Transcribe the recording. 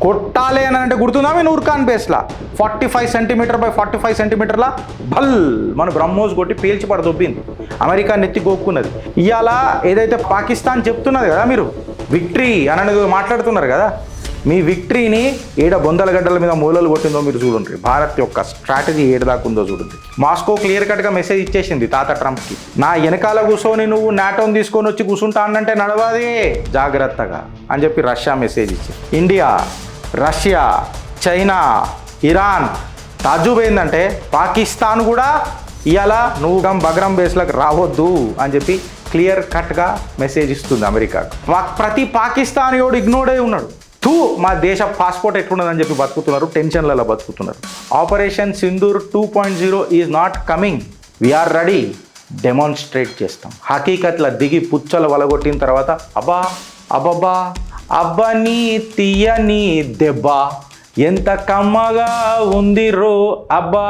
కొట్టాలి అని అంటే గుర్తుందా మీ నూర్ఖాన్ బేస్లా 45 సెంటీమీటర్ బై 45 సెంటీమీటర్ల భల్ మన బ్రహ్మోస్ కొట్టి పేల్చి పడదొబ్బింది. అమెరికా నెత్తి గోక్కున్నది. ఇవాళ ఏదైతే పాకిస్తాన్ చెప్తున్నది కదా, మీరు విక్టరీ అని అనేది మాట్లాడుతున్నారు కదా, మీ విక్టరీని ఏడ బొందల గడ్డల మీద మూలలు కొట్టిందో మీరు చూడండి. భారత్ యొక్క స్ట్రాటజీ ఏడదాకుందో చూడండి. మాస్కో క్లియర్ కట్గా మెసేజ్ ఇచ్చేసింది తాత ట్రంప్కి, నా వెనకాల కూర్చొని నువ్వు నాటోని తీసుకొని వచ్చి కూర్చుంటా అన్నంటే నడవదే జాగ్రత్తగా అని చెప్పి రష్యా మెసేజ్ ఇచ్చింది. ఇండియా, రష్యా, చైనా, ఇరాన్ తాజుబైందంటే పాకిస్తాన్ కూడా ఇవాళ నువ్వు బగ్రం బేస్లకు రావద్దు అని చెప్పి క్లియర్ కట్గా మెసేజ్ ఇస్తుంది అమెరికా. ప్రతి పాకిస్తానీయోడు ఇగ్నోర్డ్ అయి ఉన్నాడు. మా దేశ పాస్పోర్ట్ ఎట్లున్నదని చెప్పి బతుకుతున్నారు, టెన్షన్లలో బతుకుతున్నారు. Operation Sindoor 2.0 is not coming. We are ready, demonstrate చేస్తాం. హకీకత్ల దిగి పుచ్చలు వలగొట్టిన తర్వాత అబ్బా అబ్బబ్బా అబ్బని తీయని దెబ్బ ఎంత కమ్మగా ఉంది రో అబ్బా